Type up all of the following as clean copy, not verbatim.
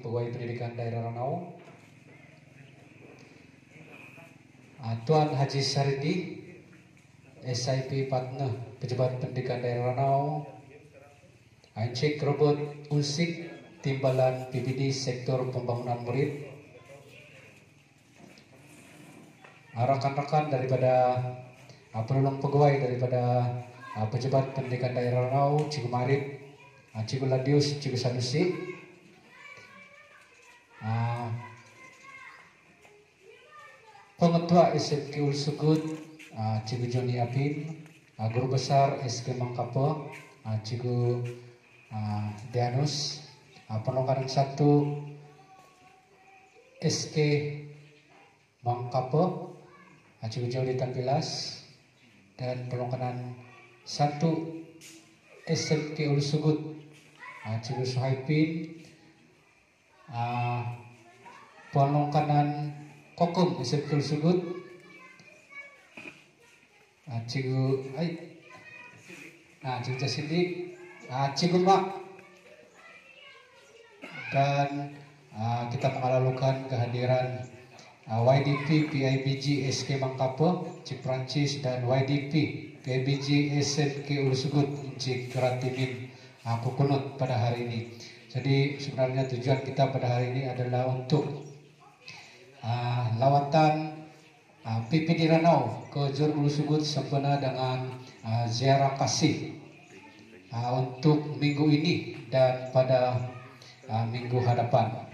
Pegawai Pendidikan Daerah Ranau, Tuan Haji Saridi, SIP Partner Pejabat Pendidikan Daerah Ranau, Encik Robert Unsik, Timbalan PPD Sektor Pembangunan Murid, rekan-rekan daripada penolong pegawai daripada Pejabat Pendidikan Daerah Ranau, Cikgu Marif, Cikgu Ladius, Cikgu Sanusi, Pengetua SMK Ulsugut, Cikgu Joni Apin, Guru Besar SK Mangkapo, Cikgu Dianus, Penongkaran 1 SK Mangkapo, Cikgu Joli Tampilas, dan Penongkaran 1 SMK Ulsugut, Cikgu Suhaipin, Penongkaran Kokum SMK Ulsugut, Cikgu Cikgu Jasidi, Cikgu Mak, dan kita mengalukan kehadiran YDP PIBG SK Mangkapo, Cik Prancis, dan YDP PIBG SMK Ulsugut, Cik Keratimin Kukunut pada hari ini. Jadi sebenarnya tujuan kita pada hari ini adalah untuk lawatan PPD Ranau ke Jor Ulsugut sempena dengan ziarah kasih untuk minggu ini dan pada minggu hadapan.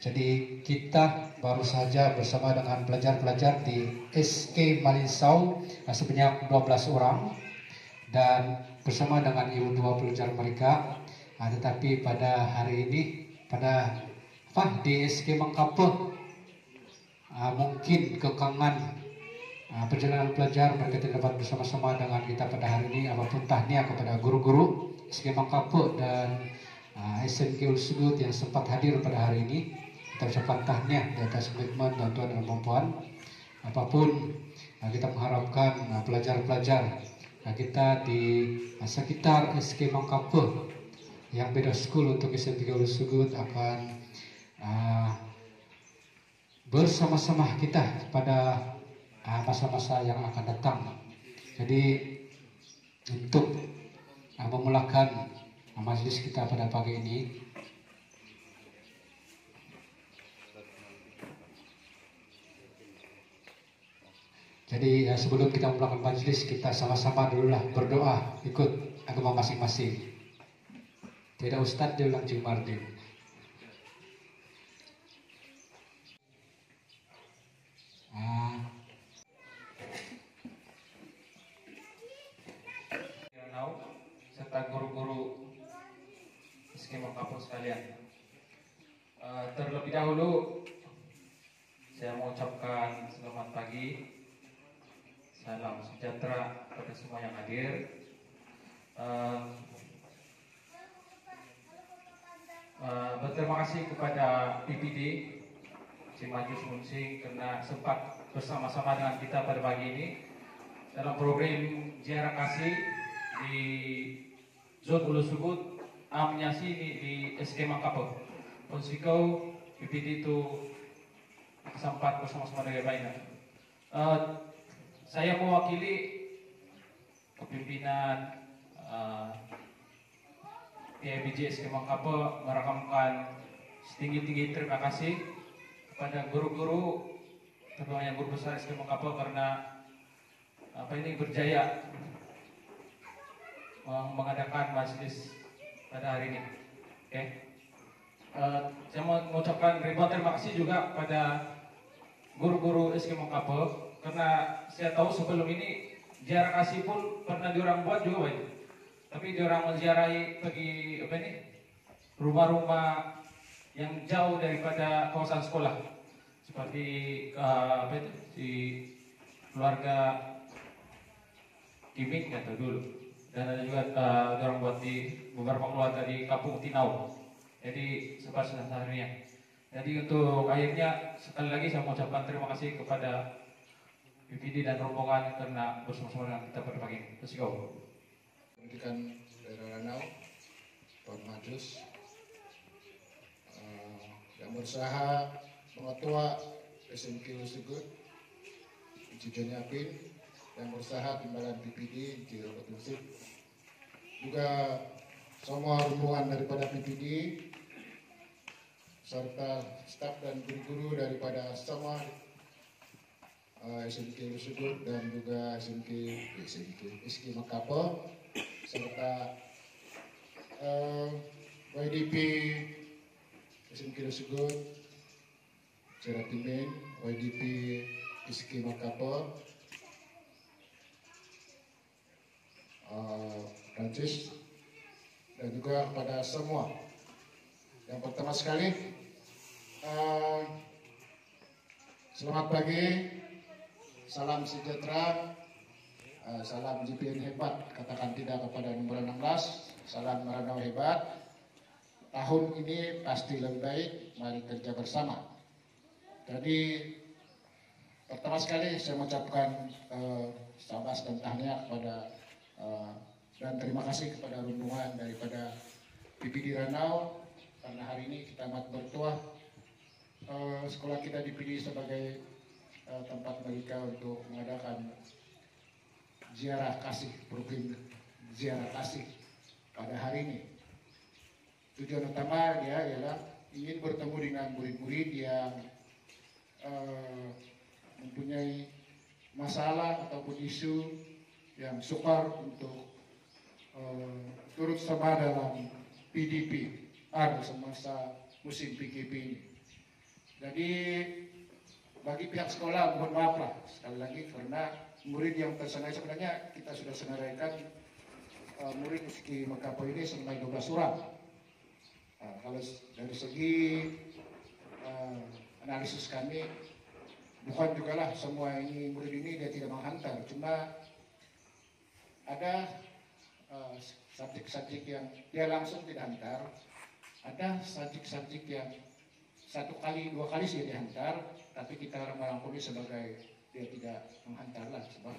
Jadi kita baru saja bersama dengan pelajar-pelajar di SK Malinsau sebanyak 12 orang dan bersama dengan ibu dua pelajar mereka. Tetapi pada hari ini di SK Mangkapo mungkin kekangan perjalanan pelajar, mereka tidak dapat bersama-sama dengan kita pada hari ini. Apapun tahniah kepada guru-guru SK Mangkapo dan SMK Ulsugut yang sempat hadir pada hari ini. Kita ucapkan tahniah di atas komitmen tuan-tuan dan puan-puan. Apapun kita mengharapkan pelajar-pelajar kita di sekitar SK Mangkapo yang beda school untuk SMK Ulsugut akan bersama-sama kita pada masa-masa yang akan datang. Jadi untuk memulakan majelis kita pada pagi ini, jadi sebelum kita memulakan majelis, kita sama-sama dululah berdoa ikut agama masing-masing. Tidak Ustadz, dia ulang Cik Mardin. Serta guru-guru SK Mangkapo sekalian, terlebih dahulu saya mau ucapkan selamat pagi, salam sejahtera kepada semua yang hadir. Berterima kasih kepada PPD Cik Majus Munsing karena sempat bersama-sama dengan kita pada pagi ini dalam program ziarah kasih di Zon Ulsugut Amnyasi di SK Mangkapo. Ponsikau PPD itu sempat bersama-sama dengan baiknya. Saya mewakili kepimpinan PIBG SK Mangkapo merakamkan setinggi-tinggi terima kasih kepada guru-guru, terutama guru besar SK Mangkapo karena berjaya mengadakan majelis pada hari ini. Saya mau mengucapkan ribuan terima kasih juga pada guru-guru SK Mangkapo karena saya tahu sebelum ini ziarah kasih pun pernah diorang buat juga baik. Tapi diorang menziarahi pergi rumah-rumah yang jauh daripada kawasan sekolah seperti di keluarga Kimik atau dulu, dan ada juga orang buat di beberapa keluarga di Kampung Tinau. Jadi sebesar-besarnya. Jadi untuk akhirnya sekali lagi saya mengucapkan terima kasih kepada PPD dan rombongan karena bersama-sama dengan kita pada pagi ini. Let's go. Pendidikan Daerah Ranau, Pak Majus, yang berusaha pengetua SMK Usugut, Encik Joni Apin, yang berusaha timbalan PPD, Encik Robert Yusuf, juga semua rombongan daripada PPD, serta staf dan guru-guru daripada semua SMK Usugut dan juga SMK Makapo, serta YDP SMK Usugut, Ceratimen, YDP SMK Makapo, Prancis, dan juga kepada semua. Yang pertama sekali, selamat pagi, salam sejahtera, salam GPN hebat, katakan tidak kepada nomor 16, salam Maranao hebat. Tahun ini pasti lebih baik, mari kerja bersama. Jadi pertama sekali saya mengucapkan sabas dan tahniah kepada dan terima kasih kepada rombongan daripada PPD Ranau, karena hari ini kita amat bertuah sekolah kita dipilih sebagai tempat mereka untuk mengadakan ziarah kasih, program ziarah kasih pada hari ini. Tujuan utama dia ialah ingin bertemu dengan murid-murid yang mempunyai masalah ataupun isu yang sukar untuk turut serta dalam PDP semasa musim PKP ini. Jadi bagi pihak sekolah mohon maaf lah sekali lagi, karena murid yang tersenai sebenarnya kita sudah senaraikan murid SMK Makapo ini sampai 12 orang. Kalau dari segi analisis kami, bukan juga lah semua ini murid ini dia tidak menghantar, cuma ada subjek-subjek yang dia langsung tidak hantar, ada subjek-subjek yang 1 kali 2 kali sih dihantar, tapi kita merangkumi sebagai dia tidak menghantar lah, sebab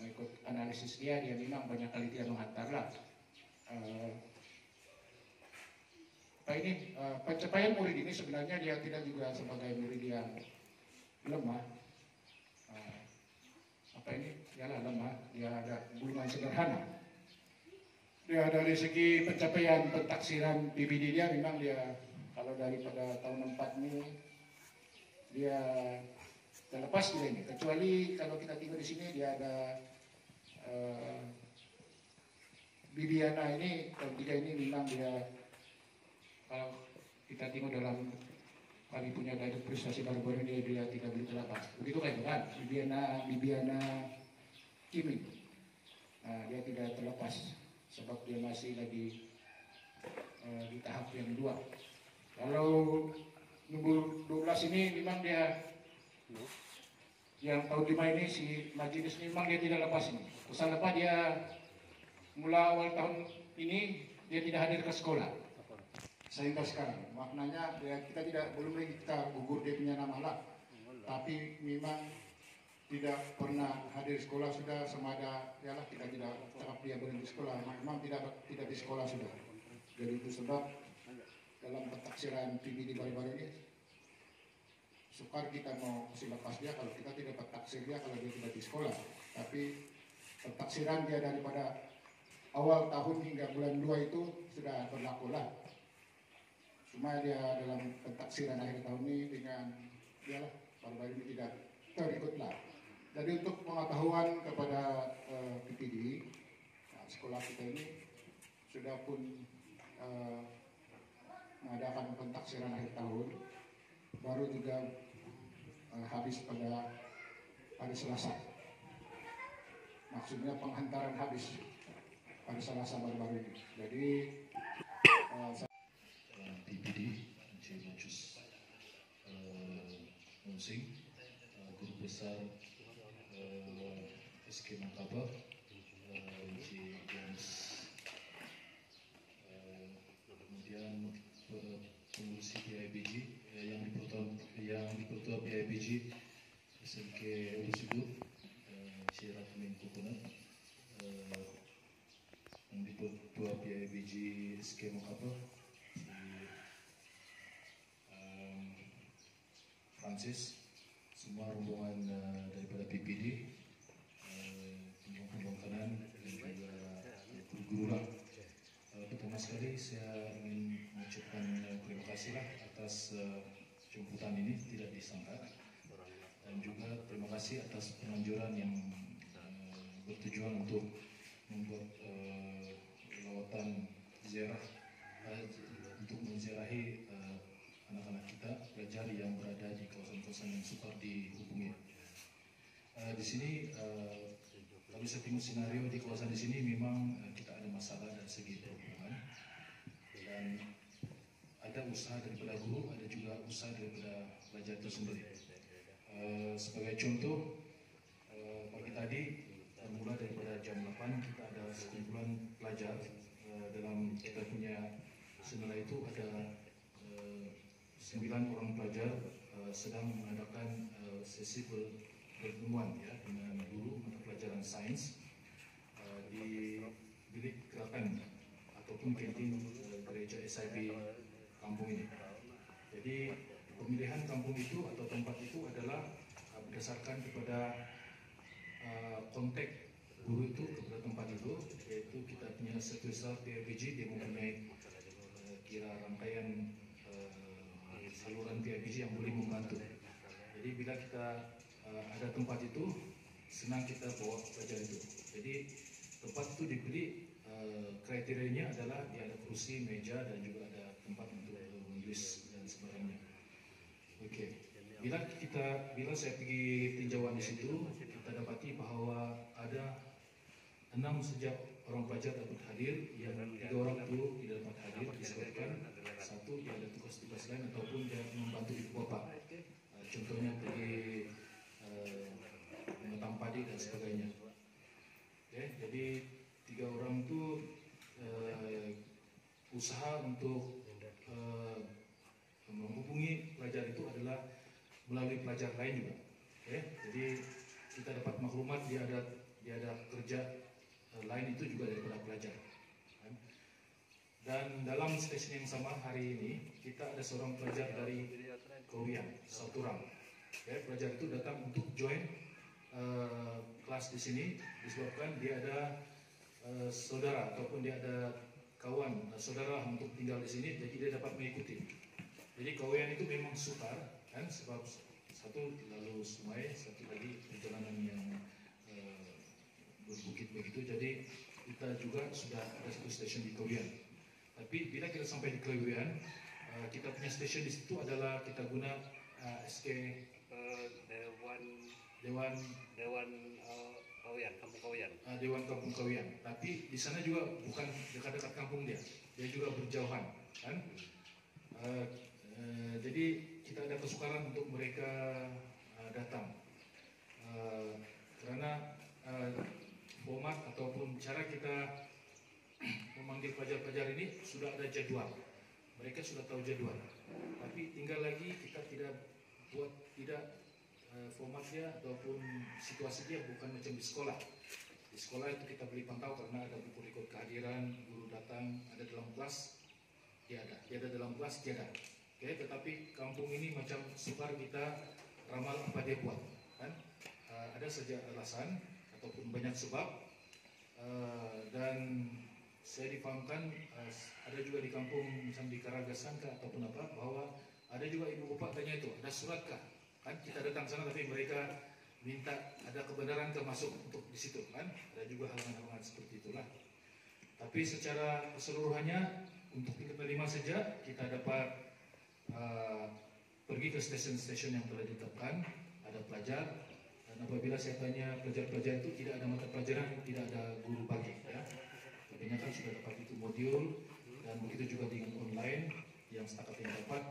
mengikut analisis dia memang banyak kali tidak menghantar lah. Pencapaian murid ini sebenarnya dia tidak juga sebagai murid yang lemah. Lemah, dia ada gulungan sederhana. Dia dari segi pencapaian pentaksiran PPD dia memang dia kalau daripada tahun 4 ini dia terlepas dia ini. Kecuali kalau kita tinggal di sini dia ada Bibiana ini, tahun 3 ini memang dia kalau kita tengok dalam kami punya data prestasi baru-baru ini dia tidak begitu lepas. Begitu kan? Bibiana Kimi. Nah, dia tidak terlepas sebab dia masih lagi di tahap yang 2. Kalau nomor 12 ini memang dia yang tahun 5 ini si Majelis memang dia tidak lepas ini. Pesan lepas dia mula awal tahun ini dia tidak hadir ke sekolah. Sehingga sekarang maknanya ya kita belum lagi kita gugur dia punya nama lah, tapi memang tidak pernah hadir sekolah sudah semada ialah kita tidak tetap dia berada di sekolah, memang tidak di sekolah sudah. Jadi itu sebab dalam pentaksiran PPD baru-baru ini sukar kita mau lepas dia kalau kita tidak pentaksir dia kalau dia tidak di sekolah, tapi pentaksiran dia daripada awal tahun hingga bulan 2 itu sudah berlaku lah. Cuma dia dalam pentaksiran akhir tahun ini dengan baru-baru ini tidak terikut lah. Jadi untuk pengetahuan kepada PPD, sekolah kita ini sudah pun mengadakan pentaksiran akhir tahun, baru juga habis pada hari Selasa. Maksudnya penghantaran habis pada Selasa baru-baru ini. Jadi PPD, Encik Mocus Munsing, Guru Besar SK Makapo, Encik James, kemudian pengurusi PIBG yang dipertua PIBG SMK Usugut, Encik Ratmin Kukunat, yang dipertua PIBG SK Makapo, Francis, semua rombongan daripada PPD, pembuang kanan dan juga guru-guru lah. Pertama sekali saya ingin mengucapkan terima kasih lah atas jemputan ini, tidak disangka, dan juga terima kasih atas penganjuran yang bertujuan untuk membuat lawatan ziarah untuk menziarahi anak-anak kita, pelajar yang berada di kawasan-kawasan yang sukar dihubungi. Di sini kalau saya tengok senario di kawasan di sini memang kita ada masalah dari segi perhubungan, dan ada usaha daripada guru, ada juga usaha daripada pelajar itu sendiri. Sebagai contoh, pagi tadi mulai daripada jam 8 kita ada sekumpulan pelajar. Dalam kita punya senilai itu ada 9 orang pelajar sedang mengadakan sesi pertemuan ya dengan guru mata pelajaran sains di bilik gerakan ataupun kantin gereja SIB kampung ini. Jadi pemilihan kampung itu atau tempat itu adalah berdasarkan kepada kontak guru itu kepada tempat itu, yaitu kita punya sertifikat PIBG, dia mempunyai kira rangkaian saluran PIBG yang boleh membantu. Jadi bila kita ada tempat itu, senang kita bawa pelajar itu. Jadi tempat itu dipilih kriterianya adalah dia ada kursi, meja, dan juga ada tempat untuk menulis dan sebagainya. Oke. Bila saya pergi tinjauan di situ, kita dapati bahwa ada 6 sejak orang pelajar dapat hadir, yang 3 orang itu tidak dapat hadir disebabkan satu dia ada tugas-tugas lain ataupun dia membantu ibu bapa. Contohnya pergi menanam padi dan sebagainya. Okay, jadi 3 orang itu usaha untuk menghubungi pelajar itu adalah melalui pelajar lain juga. Okay, jadi kita dapat maklumat dia ada kerja lain itu juga daripada pelajar. Dan dalam stesen yang sama hari ini kita ada seorang pelajar dari Korea, Sauturang. Okay, pelajar itu datang untuk join kelas di sini disebabkan dia ada saudara ataupun dia ada kawan saudara untuk tinggal di sini, jadi dia dapat mengikuti. Jadi kawan itu memang sukar kan, sebab satu lalu sungai, satu lagi perjalanan yang berbukit begitu. Jadi kita juga sudah ada satu stesen di Kawian. Tapi bila kita sampai di Kawian, kita punya stesen di situ adalah kita guna SK Dewan Kawian, Kampung Kawian. Dewan Kampung Kawian. Tapi di sana juga bukan dekat-dekat kampung dia juga berjauhan kan. Jadi kita ada kesukaran untuk mereka datang karena format ataupun cara kita memanggil pelajar-pelajar ini sudah ada jadwal. Mereka sudah tahu jadwal. Tapi tinggal lagi kita tidak formatnya ataupun situasi dia bukan macam di sekolah. Di sekolah itu kita beli pantau karena ada buku rekod kehadiran, guru datang, ada dalam kelas, dia ada dalam kelas, dia ada. Oke, tetapi kampung ini macam sukar kita ramal apa dia buat, kan? Ada saja alasan ataupun banyak sebab, dan saya difahamkan ada juga di kampung macam di Karagasan ataupun apa, bahwa ada juga ibu bapak tanya itu ada surat kah? Kan kita datang sana tapi mereka minta ada kebenaran termasuk untuk di situ, kan? Ada juga halangan-halangan seperti itulah. Tapi secara keseluruhannya untuk tingkat 5 saja kita dapat pergi ke stesen-stesen yang telah ditetapkan, ada pelajar, dan apabila saya tanya pelajar-pelajar itu tidak ada mata pelajaran, tidak ada guru pagi, ya. Kebanyakan sudah dapat itu modul, dan begitu juga dengan online yang setakat yang dapat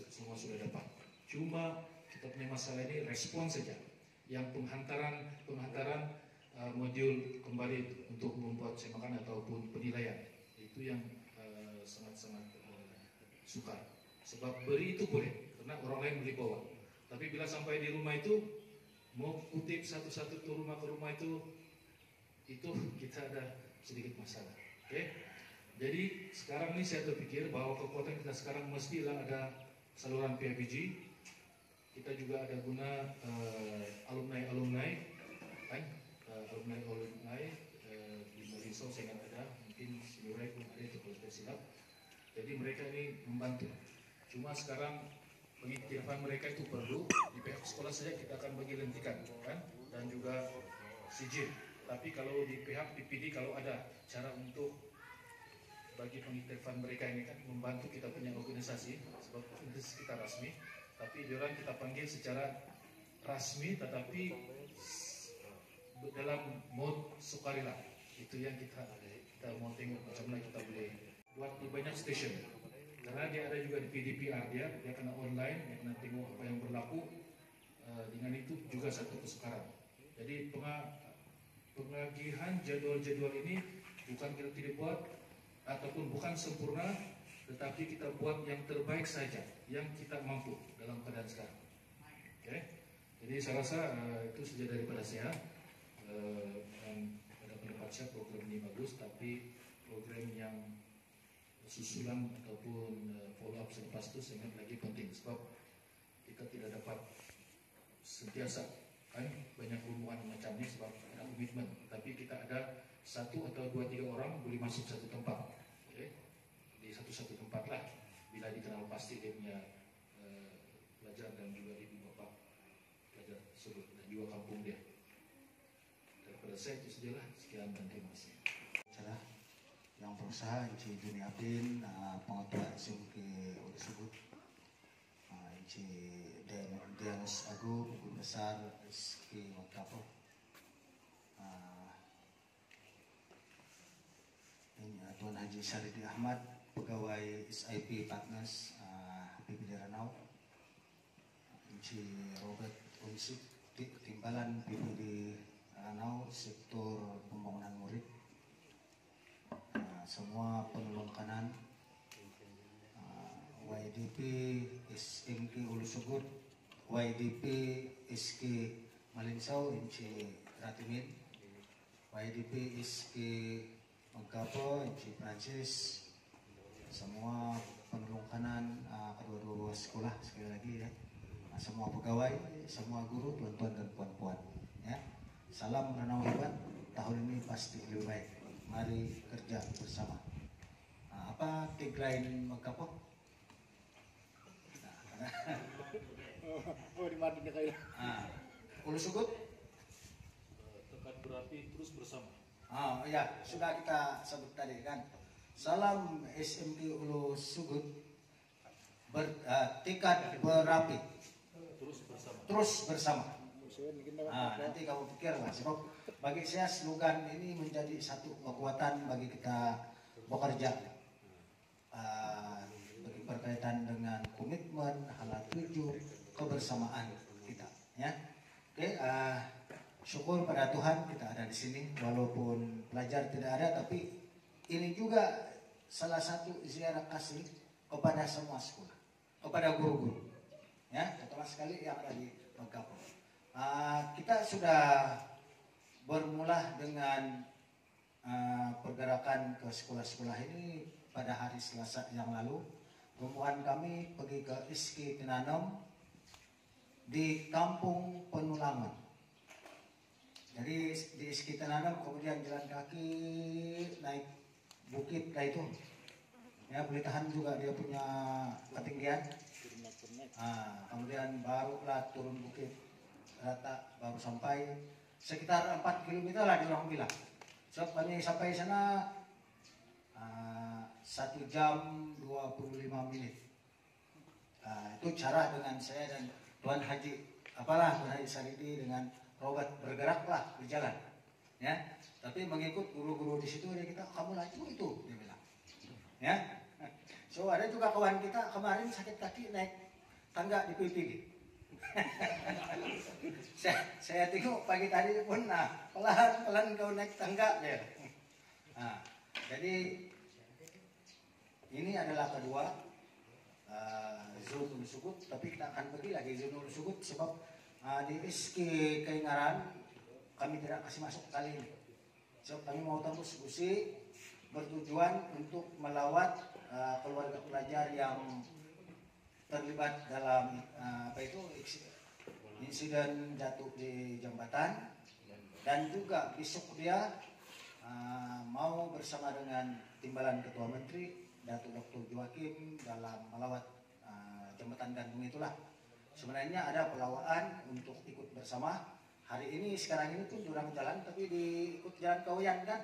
semua sudah dapat. Cuma kita punya masalah ini respon saja, yang penghantaran modul kembali untuk membuat semakan ataupun penilaian itu yang sangat-sangat sukar. Sebab beri itu boleh karena orang lain boleh bawa, tapi bila sampai di rumah itu mau kutip satu-satu ke rumah itu kita ada sedikit masalah. Oke? Jadi sekarang ini saya terpikir bahwa kekuatan kita sekarang mestilah ada saluran PIBG kita juga ada guna alumni kan, alumni di Mariso saya ingat ada, mungkin Sinurai pun ada itu kalau tidak silap. Jadi mereka ini membantu. Cuma sekarang pengiktirafan mereka itu perlu di pihak sekolah saja kita akan bagi lentikan kan, dan juga sijil. Tapi kalau di pihak PPD kalau ada cara untuk bagi pengiktirafan mereka ini kan membantu kita punya organisasi, sebab organisasi kita rasmi, tapi diorang kita panggil secara rasmi tetapi dalam mode sukarela. Itu yang kita mau tengok macam mana kita boleh buat di banyak stesen. Karena dia ada juga di PDPR, dia kena online, dia kena tengok apa yang berlaku. Dengan itu juga satu kesukaran. Jadi pengagihan jadwal-jadwal ini bukan kita tidak buat ataupun bukan sempurna, tetapi kita buat yang terbaik saja yang kita mampu dalam keadaan sekarang. Okay? Jadi saya rasa itu saja daripada saya. Dan pada pendapat saya program ini bagus, tapi program yang susulan ataupun follow up selepas itu sangat lagi penting, sebab kita tidak dapat sentiasa kan banyak hubungan macam ini sebab ada komitmen, tapi kita ada 1 atau 2, 3 orang boleh masuk satu tempat, okay? Di satu tempat lah bila dikenal pasti dia punya pelajar dan juga ibu bapak pelajar tersebut dan juga kampung dia. Daripada saya itu sajalah, sekian dan terima kasih. Yang berusaha Inci Juni Abdin, pengetua SMK Ulisubut, Inci Dianus Agung, Guru Besar SK Makapo, Tuan Haji Syaridi Ahmad, Pegawai SIP Partners PPD Ranau, Inci Robert Unsik, Timbalan PPD Ranau, Sektor Pembangunan Murid, semua penolong kanan, YDP SMK Ulusugut, YDP SK Malinsau, Inci Ratimin, YDP SK Mengkapo, Inci Prancis, semua penolong kanan kedua-dua sekolah sekali lagi ya, semua pegawai, semua guru, tuan-tuan dan puan-puan ya. Salam Ranau hebat, tahun ini pasti lebih baik. Mari kerja bersama. Apa tagline Mengkapo? Oh, di Madinah kayak. Ulusugut? Tekan berapi terus bersama. Ya, sudah kita sebut tadi kan. Salam SMK Ulusugut, tekad berapi terus bersama. Nanti kamu pikirlah, sebab bagi saya slogan ini menjadi satu kekuatan bagi kita bekerja, bagi berkaitan dengan komitmen, halal tuju, kebersamaan kita ya. Oke, syukur pada Tuhan kita ada di sini, walaupun pelajar tidak ada, tapi ini juga salah satu ziarah kasih kepada semua sekolah, kepada guru-guru ya, terutama sekali yang ada di Mengkapo. Kita sudah bermula dengan pergerakan ke sekolah-sekolah ini pada hari Selasa yang lalu. Rombongan kami pergi ke SK Tenanom di Kampung Penulangan. Jadi di SK Tenanom kemudian jalan kaki naik bukit lah itu. Ya, boleh tahan juga dia punya ketinggian. Kemudian barulah turun bukit rata, baru sampai sekitar 4 km lah diorang bilang. So kami sampai sana 1 jam 25 menit. Itu cara dengan saya dan Tuan Haji Tuan Haji Saridi dengan Robert bergeraklah di jalan ya. Tapi mengikut guru-guru di situ, dia kita kamu laju itu dia bilang ya. So ada juga kawan kita kemarin sakit kaki naik tangga di PPG. saya tengok pagi tadi pun pelan-pelan kau naik tangga ya. Jadi ini adalah kedua zona Ulusugut, tapi kita akan pergi lagi zona Ulusugut sebab di SK Kaingaran kami tidak kasih masuk kali ini. So kami mau tembus Gusi bertujuan untuk melawat keluarga pelajar yang terlibat dalam insiden jatuh di jembatan, dan juga besok dia mau bersama dengan timbalan Ketua Menteri Datuk Dr. Joakim dalam melawat jembatan gantung itulah. Sebenarnya ada pelawaan untuk ikut bersama. Hari ini sekarang ini pun jurang jalan tapi diikut jalan Kawian kan,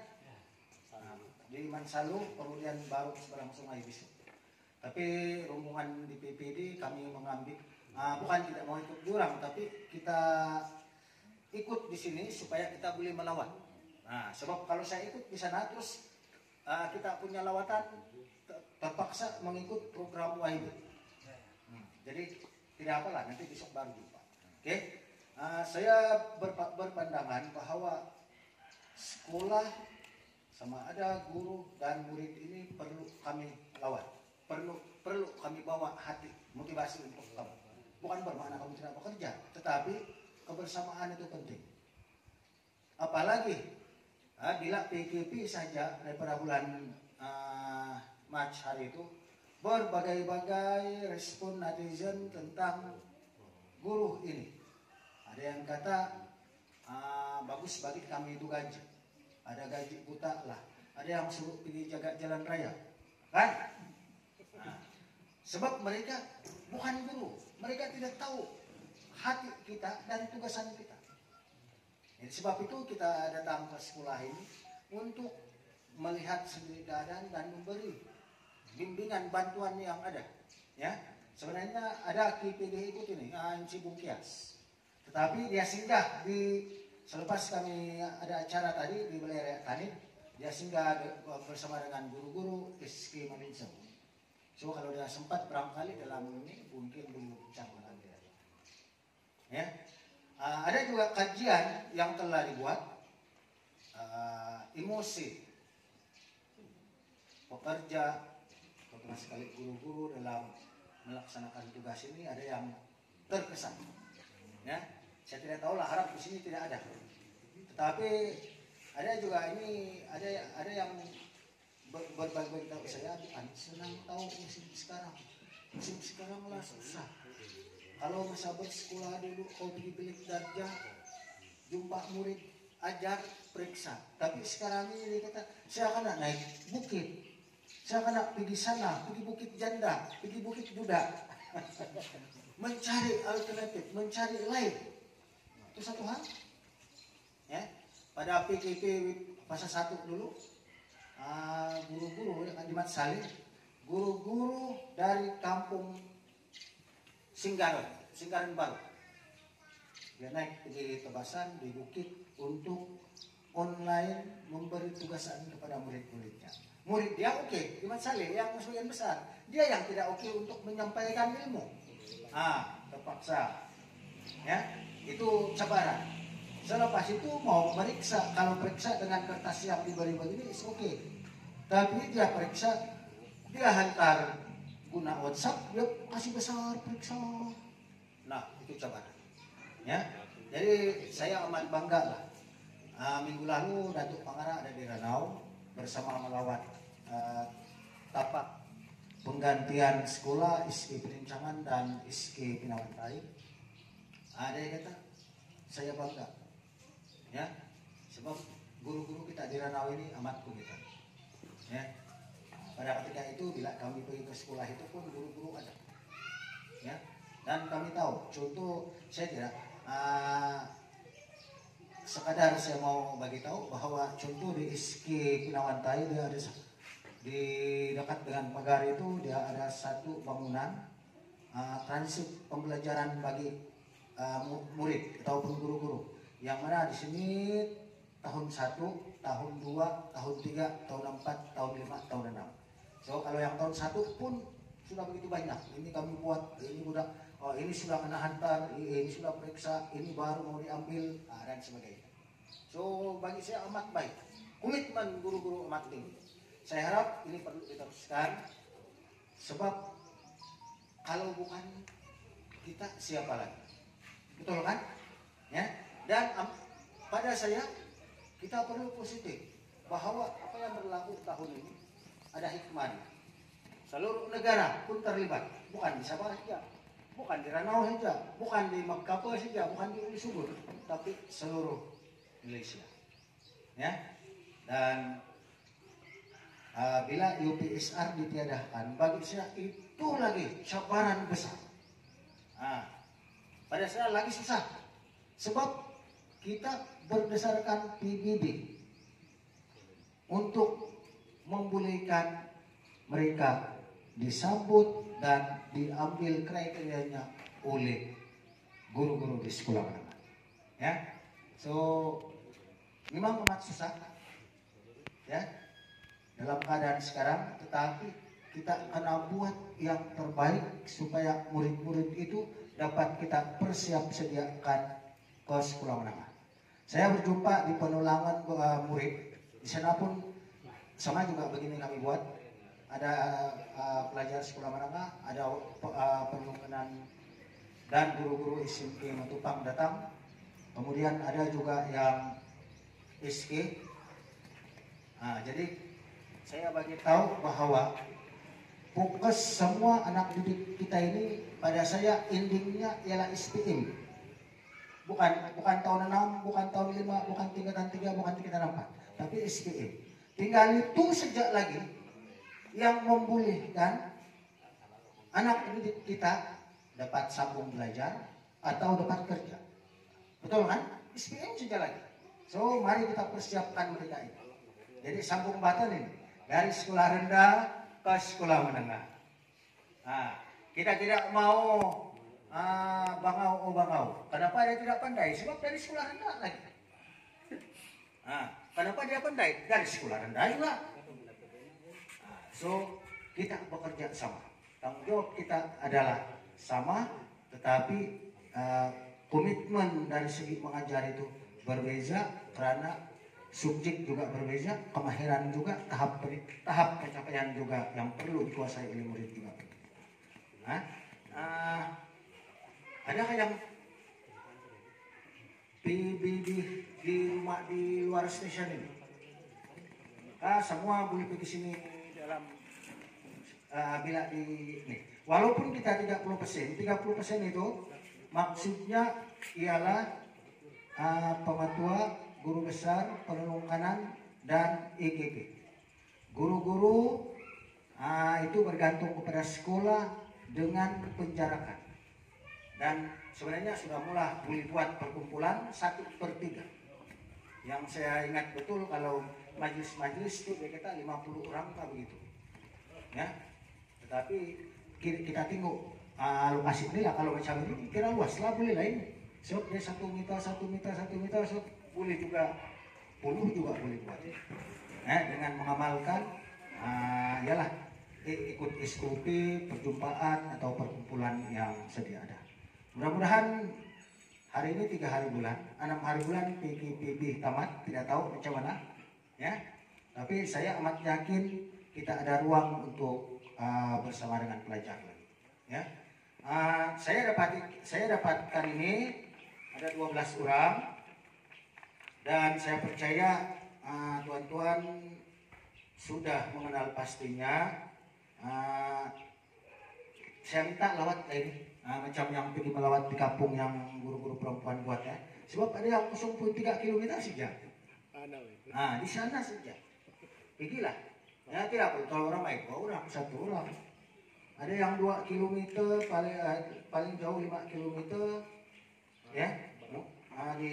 di Mansalu, kemudian baru seberang sungai besok. Tapi rombongan di PPD kami mengambil bukan tidak mau ikut jurang, tapi kita ikut di sini supaya kita boleh melawat. Nah, sebab kalau saya ikut di sana terus kita punya lawatan terpaksa mengikut program WIB. Jadi tidak apalah, nanti besok baru jumpa. Oke, saya berpandangan bahwa sekolah sama ada guru dan murid ini perlu kami lawat, perlu kami bawa hati motivasi untuk kamu. Bukan bermakna kamu tidak bekerja, tetapi kebersamaan itu penting. Apalagi bila PKP saja daripada bulan Mac hari itu berbagai-bagai respon netizen tentang guru ini. Ada yang kata bagus bagi kami itu gaji, ada gaji buta lah, ada yang suruh pergi jaga jalan raya, kan? Sebab mereka bukan guru, mereka tidak tahu hati kita dan tugasan kita. Jadi sebab itu kita datang ke sekolah ini untuk melihat sendiri keadaan dan memberi bimbingan bantuan yang ada. Ya, sebenarnya ada KPD ikut ini, Cibung Kias. Tetapi dia singgah selepas kami ada acara tadi di Balai Raya Tani, dia singgah bersama dengan guru-guru SK Maninsau. So kalau dia sempat barangkali dalam ini mungkin belum bincang dengan dia. Ya, ada juga kajian yang telah dibuat emosi pekerja, terutama sekali guru-guru dalam melaksanakan tugas ini ada yang terkesan. Ya, saya tidak tahu lah, harap di sini tidak ada. Tetapi ada juga ini ada yang berbagi tahu saya bukan senang tahu musim sekarang lah susah. Kalau masa bersekolah dulu kau pergi bilik darjah, jumpa murid, ajar, periksa. Tapi sekarang ini dia kata saya akan naik bukit, saya akan pergi sana, pergi Bukit Janda, pergi Bukit Duda, mencari alternatif, mencari lain. Itu satu hal. Ya, pada PKP fase 1 dulu. Guru-guru yang Jimat Salih, guru-guru dari kampung Singgaran Baru, dia naik di Tebasan di bukit untuk online memberi tugasan kepada murid-muridnya. Murid dia oke, Jimat Salih yang sebagian besar, dia yang tidak oke untuk menyampaikan ilmu. Terpaksa, ya itu cabaran. Selepas itu mau meriksa, kalau periksa dengan kertas yang diberi begini is oke. Tapi dia periksa, dia hantar guna WhatsApp, dia kasih besar periksa. Nah, itu cabaran. Ya, jadi saya amat bangga lah. Minggu lalu Datuk Pangara ada di Ranau bersama melawat tapak penggantian sekolah SK Penincangan dan SK Pinawantai. Ada yang kata, saya bangga. Ya, sebab guru-guru kita di Ranau ini amat kulitan. Ya, pada ketika itu bila kami pergi ke sekolah itu pun guru-guru ada. Ya, dan kami tahu. Contoh saya tidak sekadar saya mau bagi tahu bahwa contoh di SK Pinawantai dia ada di dekat dengan pagar itu dia ada satu bangunan transit pembelajaran bagi murid ataupun guru-guru. Yang mana di sini tahun 1, tahun 2, tahun 3, tahun 4, tahun 5, tahun 6. So kalau yang tahun 1 pun sudah begitu banyak. Ini kami buat, ini ini sudah kena hantar, ini sudah periksa, ini baru mau diambil, dan sebagainya. So bagi saya amat baik. Komitmen guru-guru amat tinggi. Saya harap ini perlu diteruskan. Sebab kalau bukan kita siapa lagi? Betul kan? Ya. Dan pada saya kita perlu positif bahwa apa yang berlaku tahun ini ada hikmahnya. Seluruh negara pun terlibat, bukan di Sabah saja. bukan di Ranau saja, bukan di Makapo saja, bukan di Ulu Subur, tapi seluruh Malaysia. Ya, dan bila UPSR ditiadakan, bagi saya itu lagi cabaran besar. Pada saya lagi susah, sebab kita berdasarkan PBB untuk membolehkan mereka disambut dan diambil kriterianya oleh guru-guru di sekolah menengah. Ya, so memang amat susah, ya, dalam keadaan sekarang. Tetapi kita akan buat yang terbaik supaya murid-murid itu dapat kita persiap sediakan ke sekolah menengah. Saya berjumpa di penulangan murid, di sana pun sama juga begini kami buat. Ada pelajar sekolah menengah, ada penukaran dan guru-guru SMP Matupang datang. Kemudian ada juga yang SK. Jadi saya bagi tahu bahwa fokus semua anak didik kita ini pada saya endingnya ialah SPM. Bukan tahun 6, bukan tahun 5, bukan tingkatan 3, bukan tingkatan 4, tapi SPM. Tinggal itu sejak lagi yang membolehkan anak didik kita dapat sambung belajar atau dapat kerja. Betul kan? SPM saja lagi. So mari kita persiapkan mereka itu. Jadi sambung batal ini dari sekolah rendah ke sekolah menengah. Kita tidak mau bangau. Kenapa dia tidak pandai? Sebab dari sekolah rendah lagi. Kenapa dia pandai? Dari sekolah rendah juga. So kita bekerja sama. Tanggung jawab kita adalah sama, tetapi komitmen dari segi mengajar itu berbeza karena subjek juga berbeza, kemahiran juga, tahap pencapaian juga yang perlu dikuasai oleh murid juga. Adakah yang di rumah di luar stasiun ini? Semua boleh pergi sini dalam bila di nih. Walaupun kita 30% itu maksudnya ialah pematua, guru besar, penulung kanan, dan EGP. Guru-guru itu bergantung kepada sekolah dengan penjarakan. Dan sebenarnya sudah mulai buat perkumpulan 1/3. Yang saya ingat betul kalau majelis itu kita 50 orang begitu. Ya. Tetapi kita tengok lokasi ini lah, kalau macam ini kira luas lah, boleh lah ini. So dia 1 meter, so boleh juga 10 juga boleh buat. Dengan mengamalkan ialah ikut SOP perjumpaan atau perkumpulan yang sedia ada. Mudah-mudahan hari ini 3 hari bulan, 6 hari bulan PKPB tamat, tidak tahu macam mana, ya. Tapi saya amat yakin kita ada ruang untuk bersama dengan pelajar lagi, ya. Saya dapatkan ini ada 12 orang, dan saya percaya tuan-tuan sudah mengenal pastinya. Saya minta lawat lain. Macam yang pergi melawat di kampung yang guru-guru perempuan buat, ya. Sebab ada yang 0.3 km saja. Di sana saja. Pergilah. Ya, tidak perlu kalau orang baik, 2 orang, 1 orang. Ada yang 2 km, paling jauh 5 km, ya. Di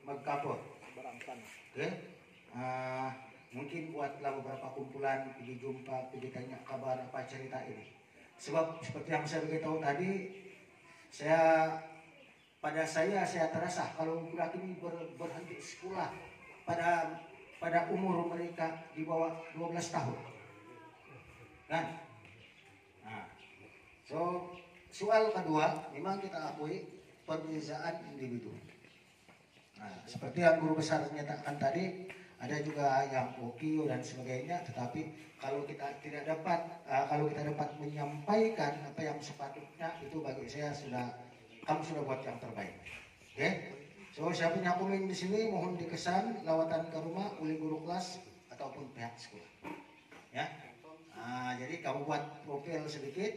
Magkapur. Okay. Mungkin buatlah beberapa kumpulan, pergi jumpa, pergi tanya kabar apa cerita ini. Sebab seperti yang saya beritahu tadi, saya terasa kalau budak ini berhenti sekolah pada umur mereka di bawah 12 tahun. Kan? So soal kedua, memang kita akui perbezaan individu. Seperti yang guru besar menyatakan tadi, ada juga yang OKIO dan sebagainya, tetapi kalau kita dapat menyampaikan apa yang sepatutnya, itu bagi saya kamu sudah buat yang terbaik. Oke? So saya punya komen di sini, mohon dikesan lawatan ke rumah oleh guru kelas ataupun pihak sekolah. Ya. Jadi kamu buat profil sedikit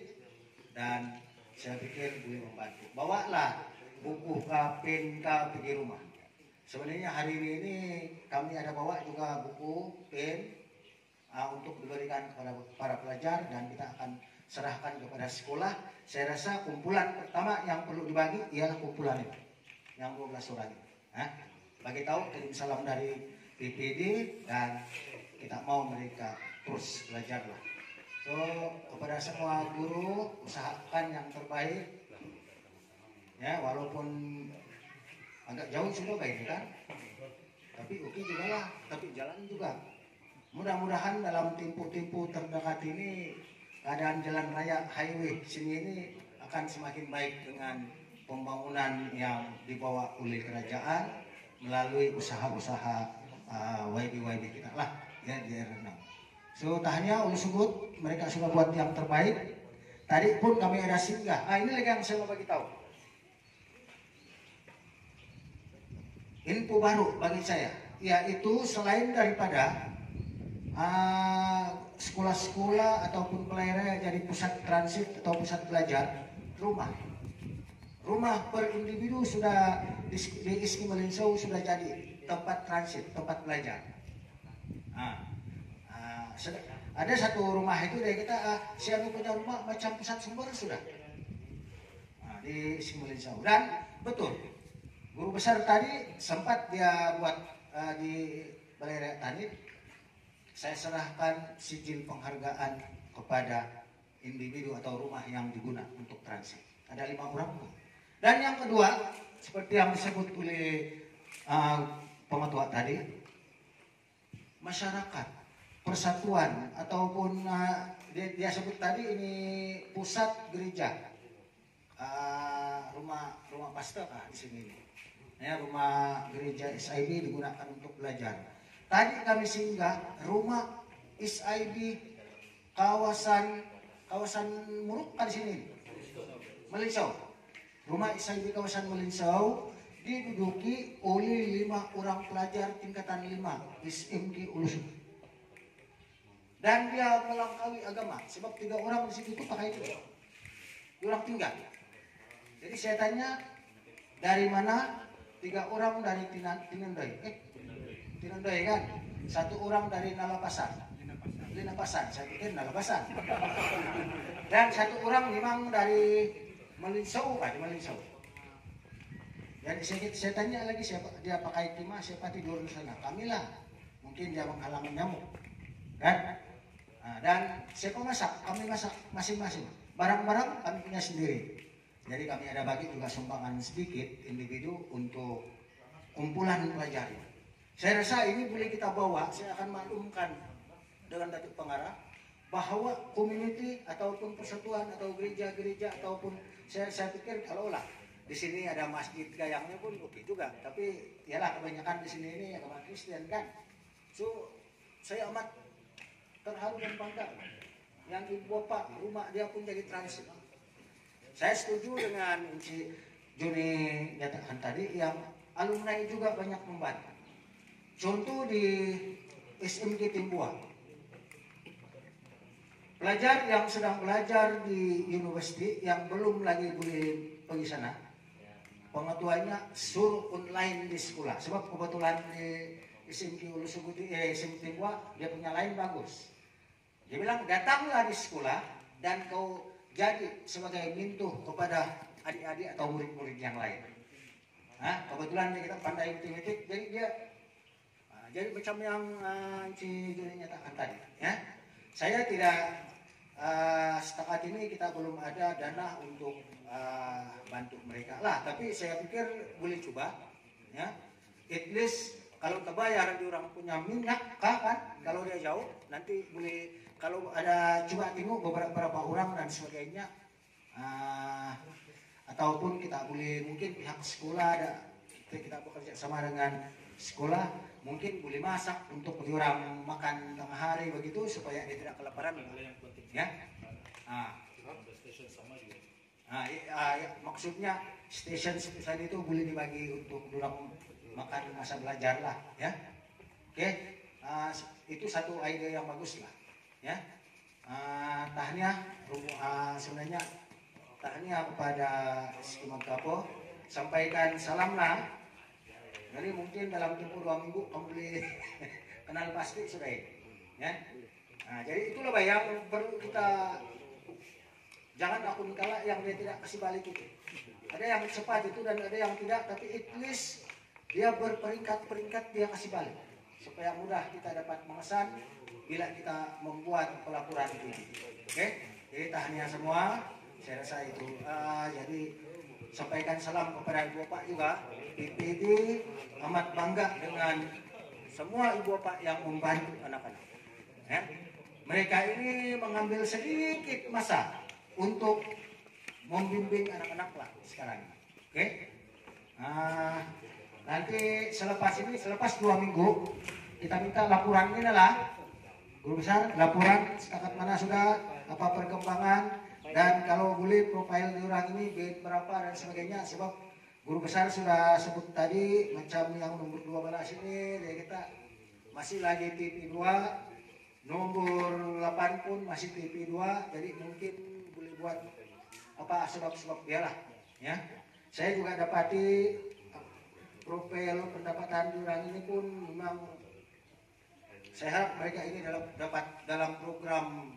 dan saya pikir boleh membantu. Bawalah buku pen pergi rumah. Sebenarnya hari ini kami ada bawa juga buku pen untuk diberikan kepada para pelajar dan kita akan serahkan kepada sekolah. Saya rasa kumpulan pertama yang perlu dibagi ialah kumpulan itu, yang 12 orang itu. Bagi tahu, kirim salam dari PPD dan kita mau mereka terus belajarlah. So kepada semua guru, usahakan yang terbaik. Ya, walaupun agak jauh sudah baik kan, tapi oke juga lah, tapi jalan juga. Mudah-mudahan dalam tempo-tempo terdekat ini keadaan jalan raya highway sini ini akan semakin baik dengan pembangunan yang dibawa oleh kerajaan melalui usaha-usaha YB kita lah ya di R6. So tahniah Ulu Sugut, mereka sudah buat yang terbaik. Tadi pun kami ada singgah. Ini lagi yang saya mau bagi tahu. Info baru bagi saya, yaitu selain daripada sekolah-sekolah ataupun pelayaran yang jadi pusat transit atau pusat belajar, rumah per individu sudah di Iski Melinsau sudah jadi tempat transit, tempat belajar. Ada satu rumah itu dari kita, siapa punya rumah macam pusat sumber sudah di Iski Melinsau. Dan betul, guru besar tadi sempat dia buat di Balai Raya Tani. Saya serahkan sijil penghargaan kepada individu atau rumah yang digunakan untuk transit. Ada 5 orang. Dan yang kedua, seperti yang disebut oleh pengetua tadi, masyarakat, persatuan ataupun dia sebut tadi ini pusat gereja, rumah pastor di sini. Ya, rumah gereja SIB digunakan untuk belajar. Tadi kami singgah rumah SIB kawasan Muruk di sini, Melinsau. Rumah SIB kawasan Melinsau diduduki oleh 5 orang pelajar tingkatan 5 SMK Ulu Sugut. Dan dia melangkaui agama, sebab 3 orang di situ pakai itu. Orang tinggal. Jadi saya tanya, dari mana? 3 orang dari Tinandoi. Tinandoi kan? 1 orang dari Nalapasan. Linapasan, saya pikir Nalapasan. Dan 1 orang memang dari Melinsau, di Melinsau. Jadi saya tanya lagi, siapa dia pakai timah, siapa tidur di sana? Kamilah, mungkin dia menghalangi nyamuk. Kan? Dan siapa masak? Kami masak masing-masing. Barang-barang kami punya sendiri. Jadi kami ada bagi juga sumbangan sedikit individu untuk kumpulan pelajar. Saya rasa ini boleh kita bawa. Saya akan maklumkan dengan Datuk Pengarah bahwa community ataupun persatuan atau gereja-gereja ataupun saya pikir kalau lah di sini ada masjid gayangnya pun oke juga. Tapi yalah kebanyakan di sini ini agama Kristen kan. So saya amat terharu dan bangga. Yang ibu bapak rumah dia pun jadi transit. Saya setuju dengan Inci Juni nyatakan tadi yang alumni juga banyak membantu. Contoh di SMK Timbua. Pelajar yang sedang belajar di university yang belum lagi boleh pergi sana, pengetuanya suruh online di sekolah. Sebab kebetulan di SMK Ulu Sugut, SMK Timbua dia punya line bagus. Dia bilang datanglah di sekolah dan kau jadi sebagai mintuh kepada adik-adik atau murid-murid yang lain. Kebetulan kita pandai matematik, jadi dia jadi macam yang Ci Juni nyatakan tadi. Ya, saya tidak setakat ini kita belum ada dana untuk bantu mereka lah. Tapi saya pikir boleh coba. Ya, at least kalau terbayar di orang punya minyak kan, kalau dia jauh nanti boleh. Kalau ada coba tengok beberapa orang dan sebagainya, ataupun kita boleh mungkin pihak sekolah ada kita bekerja sama dengan sekolah, mungkin boleh masak untuk orang makan tengah hari begitu supaya dia tidak kelaparan. Ya, maksudnya station itu boleh dibagi untuk orang makan masa belajar lah, ya. Oke, itu satu ide yang bagus lah. Ya, tahniah sebenarnya tahniah kepada Skiman Kapo, sampaikan salamlah. Jadi mungkin dalam tempoh 2 minggu kamu boleh kenal pasti sudah ya. Nah, jadi itulah Pak yang perlu kita, jangan akun kalah yang dia tidak kasih balik itu. Ada yang cepat itu dan ada yang tidak, tapi at least dia berperingkat-peringkat dia kasih balik supaya mudah kita dapat mengesan bila kita membuat pelaporan itu. Oke, jadi tahniah semua. Saya rasa itu. Jadi sampaikan salam kepada Ibu Bapak juga. PPD amat bangga dengan semua Ibu Bapak yang membantu anak-anak. Ya. Mereka ini mengambil sedikit masa untuk membimbing anak-anak lah sekarang. Oke. Nanti selepas 2 minggu kita minta laporan ini lah, Guru Besar, laporan setakat mana sudah, apa perkembangan, dan kalau boleh profil diorang ini berapa dan sebagainya. Sebab Guru Besar sudah sebut tadi macam yang nomor 12 ini, jadi kita masih lagi TP2, nomor 8 pun masih TP2, jadi mungkin boleh buat apa sebab-sebab biarlah ya. Saya juga dapati profil pendapatan diorang ini pun memang saya harap mereka ini dapat dalam program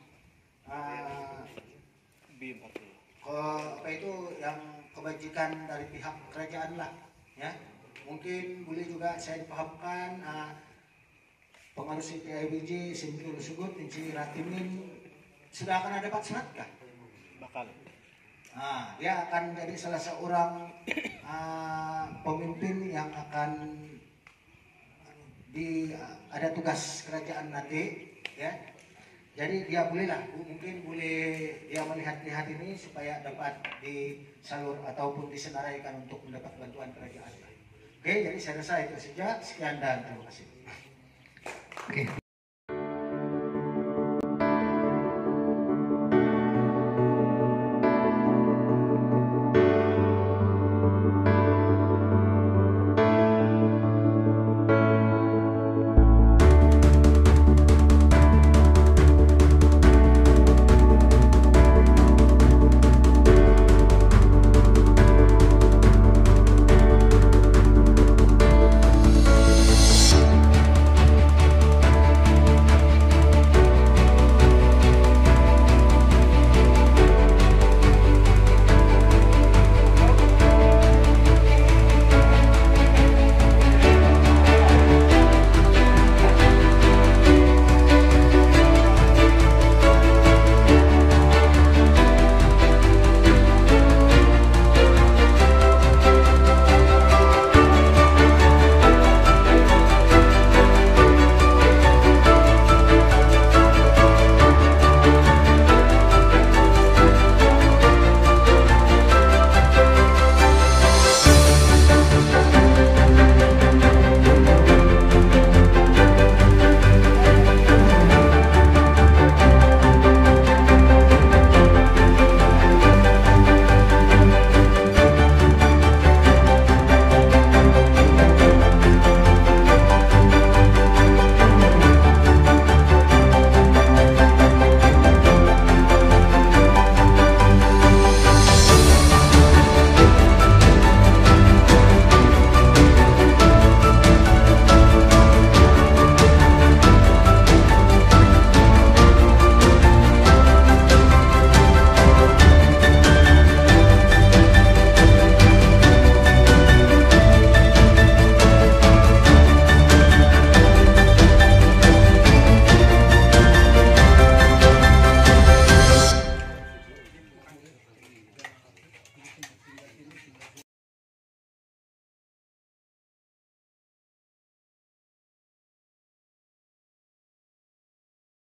apa itu yang kebajikan dari pihak kerajaan lah ya. Mungkin boleh juga saya dipahamkan pengarus CPIBJ Simtul Sugut Inci Ratimin sudah akan ada dapat surat kah? Bakal. Dia akan menjadi salah seorang pemimpin yang akan ada tugas kerajaan nanti ya. Jadi dia mungkin boleh dia melihat-lihat ini supaya dapat disalur ataupun disenaraikan untuk mendapat bantuan kerajaan. Oke, jadi saya rasa itu saja. Sekian dan terima kasih. Oke.